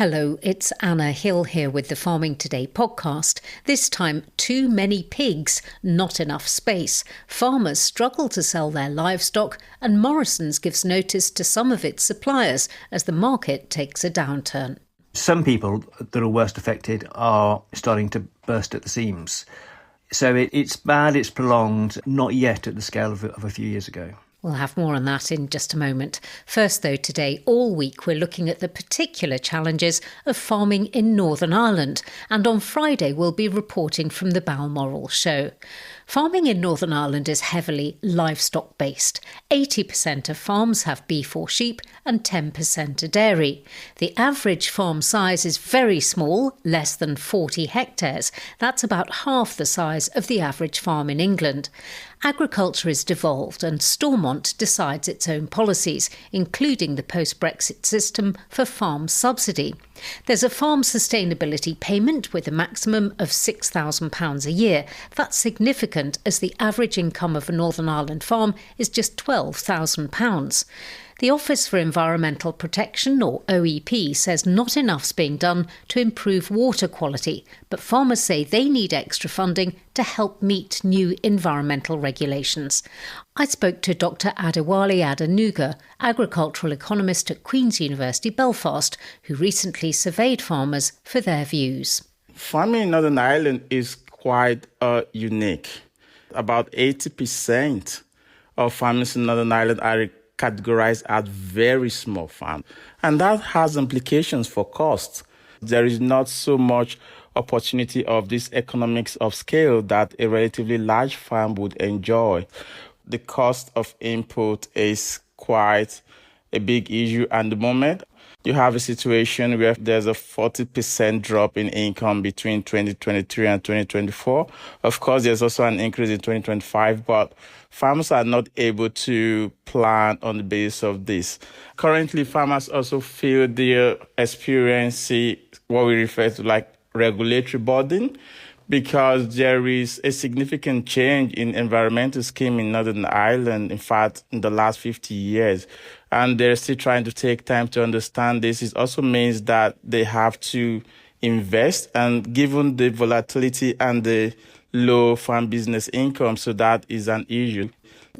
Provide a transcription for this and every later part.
Hello, it's Anna Hill here with the Farming Today podcast. This time, too many pigs, not enough space. Farmers struggle to sell their livestock, and Morrisons gives notice to some of its suppliers as the market takes a downturn. Some people that are worst affected are starting to burst at the seams. So it's bad, it's prolonged, not yet at the scale of a few years ago. We'll have more on that in just a moment. First, though, today, all week, we're looking at the particular challenges of farming in Northern Ireland. And on Friday, we'll be reporting from the Balmoral Show. Farming in Northern Ireland is heavily livestock-based. 80% of farms have beef or sheep and 10% are dairy. The average farm size is very small, less than 40 hectares. That's about half the size of the average farm in England. Agriculture is devolved and Stormont decides its own policies, including the post-Brexit system for farm subsidy. There's a farm sustainability payment with a maximum of £6,000 a year. That's significant as the average income of a Northern Ireland farm is just £12,000. The Office for Environmental Protection, or OEP, says not enough's being done to improve water quality, but farmers say they need extra funding to help meet new environmental regulations. I spoke to Dr Adewale Adenuga, agricultural economist at Queen's University, Belfast, who recently surveyed farmers for their views. Farming in Northern Ireland is quite unique. About 80% of farmers in Northern Ireland are categorized as very small farms. And that has implications for costs. There is not so much opportunity of this economics of scale that a relatively large farm would enjoy. The cost of input is quite a big issue at the moment. You have a situation where there's a 40% drop in income between 2023 and 2024. Of course, there's also an increase in 2025, but farmers are not able to plan on the basis of this. Currently, farmers also feel they're experiencing what we refer to like regulatory burden, because there is a significant change in environmental scheme in Northern Ireland, in fact, in the last 50 years. And they're still trying to take time to understand this. It also means that they have to invest, and given the volatility and the low farm business income, so that is an issue.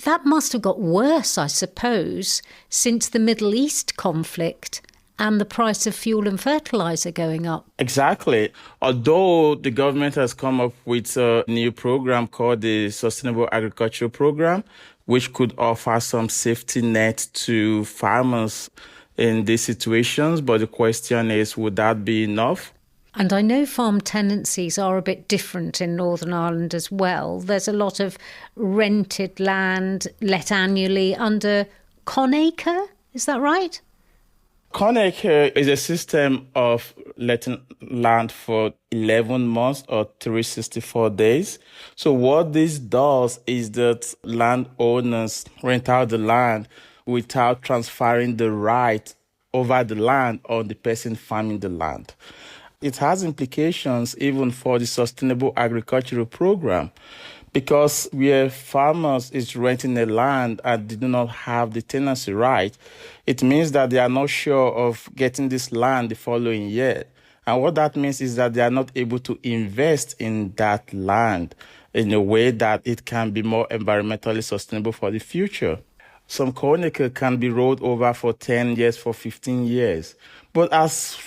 That must have got worse, I suppose, since the Middle East conflict and the price of fuel and fertiliser going up. Exactly. Although the government has come up with a new program called the Sustainable Agricultural Program, which could offer some safety net to farmers in these situations. But the question is, would that be enough? And I know farm tenancies are a bit different in Northern Ireland as well. There's a lot of rented land let annually under Conacre, is that right? Conacre is a system of letting land for 11 months or 364 days. So what this does is that landowners rent out the land without transferring the right over the land on the person farming the land. It has implications even for the Sustainable Agricultural Program, because where farmers is renting a land and they do not have the tenancy right, it means that they are not sure of getting this land the following year. And what that means is that they are not able to invest in that land in a way that it can be more environmentally sustainable for the future. Some Conacre can be rolled over for 10 years, for 15 years. But as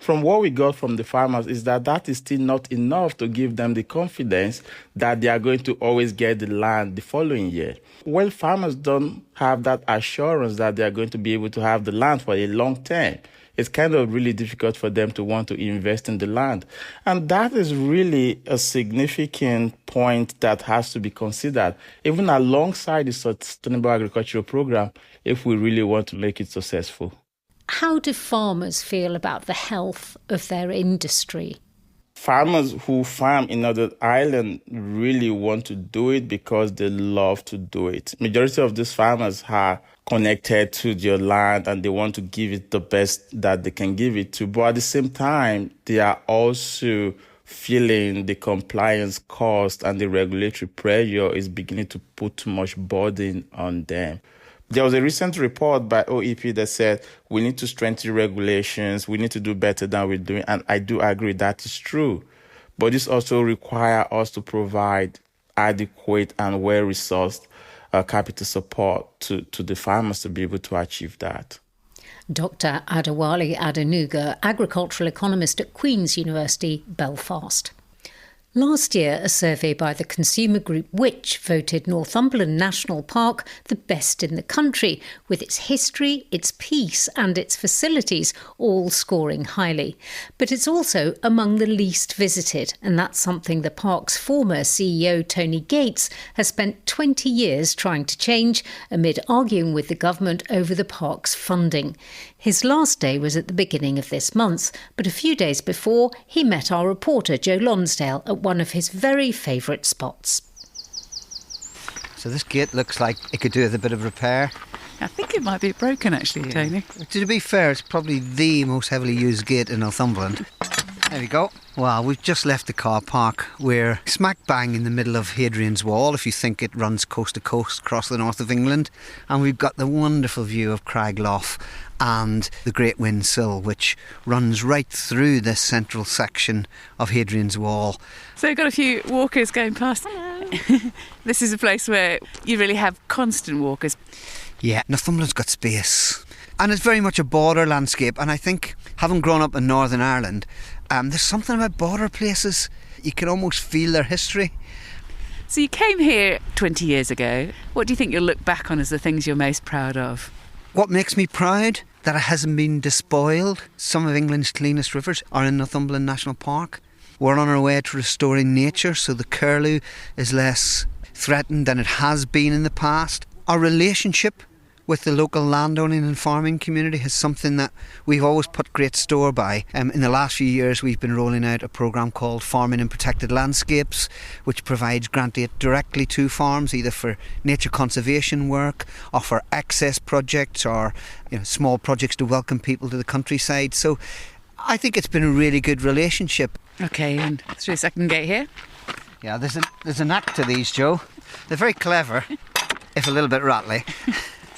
from what we got from the farmers is that is still not enough to give them the confidence that they are going to always get the land the following year. When farmers don't have that assurance that they are going to be able to have the land for a long term, it's kind of really difficult for them to want to invest in the land. And that is really a significant point that has to be considered, even alongside the Sustainable Agricultural Program, if we really want to make it successful. How do farmers feel about the health of their industry? Farmers who farm in Northern Ireland really want to do it because they love to do it. Majority of these farmers are connected to their land and they want to give it the best that they can give it to. But at the same time, they are also feeling the compliance cost and the regulatory pressure is beginning to put too much burden on them. There was a recent report by OEP that said we need to strengthen regulations, we need to do better than we're doing, and I do agree that is true. But this also requires us to provide adequate and well-resourced capital support to the farmers to be able to achieve that. Dr. Adewale Adenuga, agricultural economist at Queen's University, Belfast. Last year, a survey by the consumer group Which voted Northumberland National Park the best in the country, with its history, its peace and its facilities all scoring highly. But it's also among the least visited, and that's something the park's former CEO Tony Gates has spent 20 years trying to change amid arguing with the government over the park's funding. His last day was at the beginning of this month, but a few days before, he met our reporter Joe Lonsdale at one of his very favourite spots. So this gate looks like it could do with a bit of repair. I think it might be broken actually, Tony. To be fair, it's probably the most heavily used gate in Northumberland. There we go. Well, we've just left the car park. We're smack bang in the middle of Hadrian's Wall, if you think it runs coast to coast across the north of England. And we've got the wonderful view of Craiglough and the Great Wind Sill, which runs right through this central section of Hadrian's Wall. So we've got a few walkers going past. This is a place where you really have constant walkers. Yeah, Northumberland's got space. And it's very much a border landscape. And I think, having grown up in Northern Ireland, there's something about border places. You can almost feel their history. So you came here 20 years ago. What do you think you'll look back on as the things you're most proud of? What makes me proud? That it hasn't been despoiled. Some of England's cleanest rivers are in Northumberland National Park. We're on our way to restoring nature, so the curlew is less threatened than it has been in the past. Our relationship with the local landowning and farming community is something that we've always put great store by. In the last few years we've been rolling out a programme called Farming in Protected Landscapes, which provides grant aid directly to farms, either for nature conservation work or for access projects or small projects to welcome people to the countryside. So I think it's been a really good relationship. OK, and through a second gate here. Yeah, there's a knack to these, Joe. They're very clever, if a little bit rattly.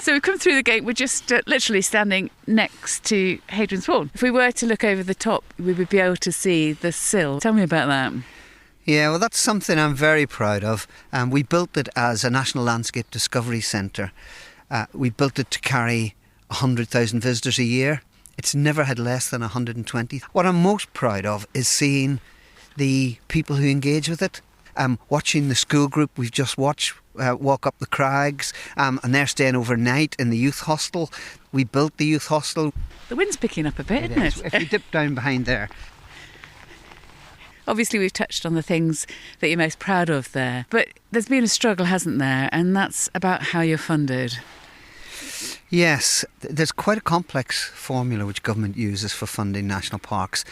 So we've come through the gate, we're just literally standing next to Hadrian's Wall. If we were to look over the top, we would be able to see the sill. Tell me about that. Yeah, well, that's something I'm very proud of. We built it as a National Landscape Discovery Centre. We built it to carry 100,000 visitors a year. It's never had less than 120. What I'm most proud of is seeing the people who engage with it. Watching the school group we've just watched walk up the crags, and they're staying overnight in the youth hostel. We built the youth hostel. The wind's picking up a bit, isn't it? If we dip down behind there. Obviously we've touched on the things that you're most proud of there, but there's been a struggle, hasn't there? And that's about how you're funded. Yes, there's quite a complex formula which government uses for funding national parks.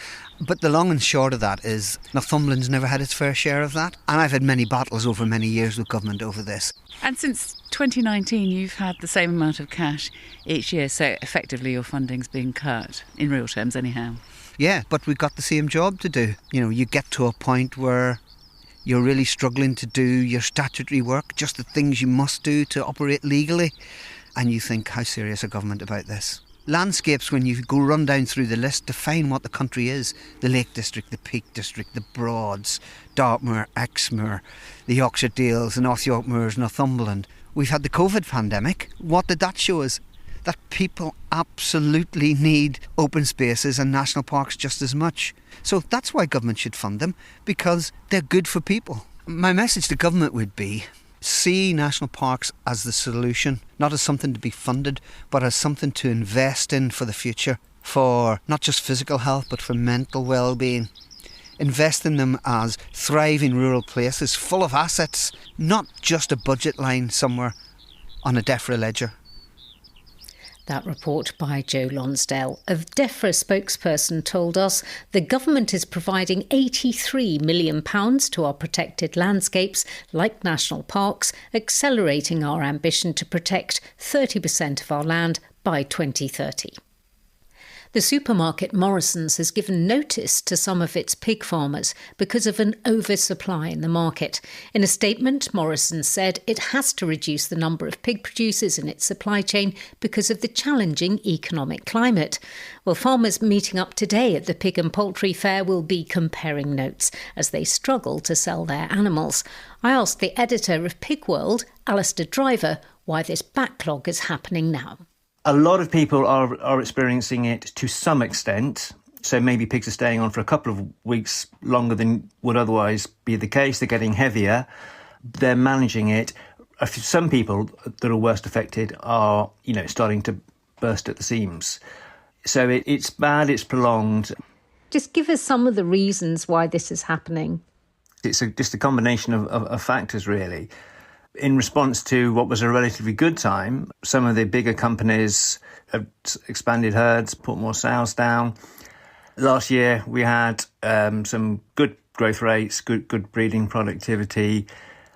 But the long and short of that is Northumberland's never had its fair share of that. And I've had many battles over many years with government over this. And since 2019, you've had the same amount of cash each year, so effectively your funding's being cut, in real terms anyhow. Yeah, but we've got the same job to do. You get to a point where you're really struggling to do your statutory work, just the things you must do to operate legally. And you think, how serious are government about this? Landscapes, when you go run down through the list, define what the country is. The Lake District, the Peak District, the Broads, Dartmoor, Exmoor, the Yorkshire Dales, the North York Moors, Northumberland. We've had the COVID pandemic. What did that show us? That people absolutely need open spaces and national parks just as much. So that's why government should fund them, because they're good for people. My message to government would be, see national parks as the solution, not as something to be funded, but as something to invest in for the future, for not just physical health, but for mental well-being. Invest in them as thriving rural places, full of assets, not just a budget line somewhere on a DEFRA ledger. That report by Joe Lonsdale. A DEFRA spokesperson told us the government is providing £83 million to our protected landscapes, like national parks, accelerating our ambition to protect 30% of our land by 2030. The supermarket Morrisons has given notice to some of its pig farmers because of an oversupply in the market. In a statement, Morrisons said it has to reduce the number of pig producers in its supply chain because of the challenging economic climate. Well, farmers meeting up today at the Pig and Poultry Fair will be comparing notes as they struggle to sell their animals. I asked the editor of Pig World, Alistair Driver, why this backlog is happening now. A lot of people are experiencing it to some extent. So maybe pigs are staying on for a couple of weeks longer than would otherwise be the case. They're getting heavier. They're managing it. Some people that are worst affected are, starting to burst at the seams. So it's bad, it's prolonged. Just give us some of the reasons why this is happening. It's just a combination of factors, really. In response to what was a relatively good time, some of the bigger companies have expanded herds, put more sows down. Last year, we had some good growth rates, good breeding productivity.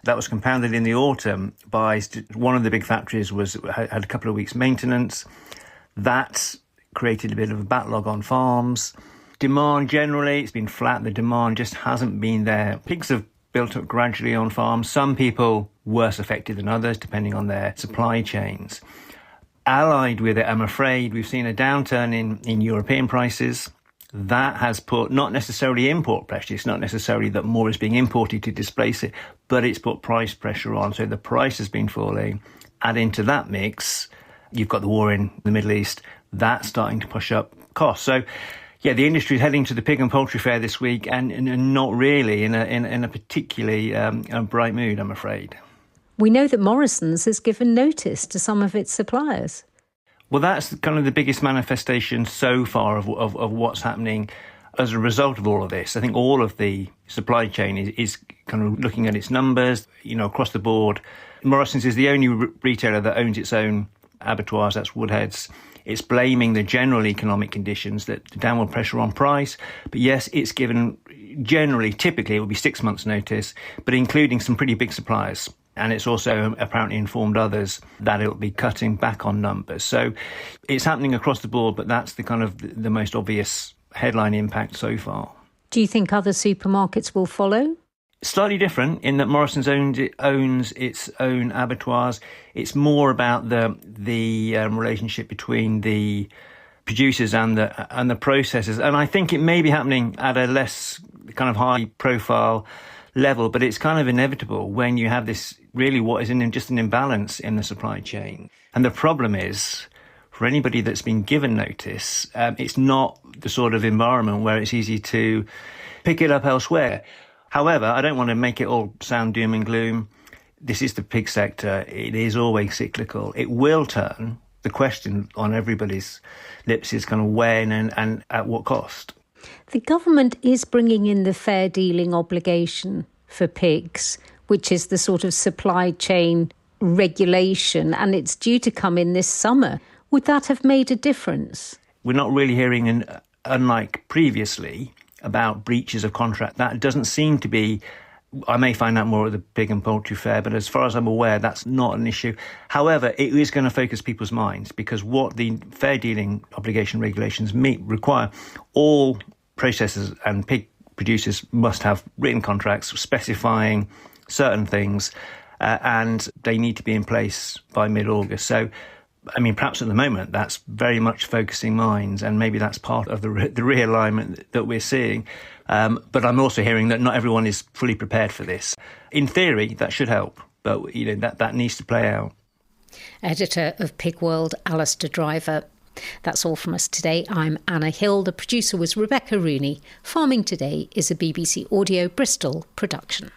That was compounded in the autumn by one of the big factories had a couple of weeks maintenance. That created a bit of a backlog on farms. Demand generally, it's been flat. The demand just hasn't been there. Pigs have built up gradually on farms. Some people worse affected than others, depending on their supply chains. Allied with it, I'm afraid, we've seen a downturn in European prices. That has put not necessarily import pressure. It's not necessarily that more is being imported to displace it, but it's put price pressure on. So the price has been falling. Add into that mix, you've got the war in the Middle East. That's starting to push up costs. So yeah, the industry is heading to the Pig and Poultry Fair this week and not really in a particularly bright mood, I'm afraid. We know that Morrisons has given notice to some of its suppliers. Well, that's kind of the biggest manifestation so far of what's happening as a result of all of this. I think all of the supply chain is kind of looking at its numbers, across the board. Morrisons is the only retailer that owns its own abattoirs, that's Woodheads. It's blaming the general economic conditions, that the downward pressure on price. But yes, it's given typically it will be 6 months notice, but including some pretty big suppliers. And it's also apparently informed others that it'll be cutting back on numbers. So it's happening across the board, but that's the kind of the most obvious headline impact so far. Do you think other supermarkets will follow? Slightly different in that Morrisons owns its own abattoirs. It's more about the relationship between the producers and the processors. And I think it may be happening at a less kind of high profile level, but it's kind of inevitable when you have this really what is just an imbalance in the supply chain. And the problem is, for anybody that's been given notice, it's not the sort of environment where it's easy to pick it up elsewhere. However, I don't want to make it all sound doom and gloom. This is the pig sector. It is always cyclical. It will turn. The question on everybody's lips is kind of when and at what cost. The government is bringing in the fair dealing obligation for pigs, which is the sort of supply chain regulation, and it's due to come in this summer. Would that have made a difference? We're not really hearing, unlike previously, about breaches of contract. That doesn't seem to be, I may find out more at the Pig and Poultry Fair, but as far as I'm aware, that's not an issue. However, it is going to focus people's minds because what the fair dealing obligation regulations require, all processors and pig producers must have written contracts specifying certain things, and they need to be in place by mid-August. So perhaps at the moment that's very much focusing minds, and maybe that's part of the realignment that we're seeing. But I'm also hearing that not everyone is fully prepared for this. In theory, that should help, but that needs to play out. Editor of Pig World, Alistair Driver. That's all from us today. I'm Anna Hill. The producer was Rebecca Rooney. Farming Today is a BBC Audio Bristol production.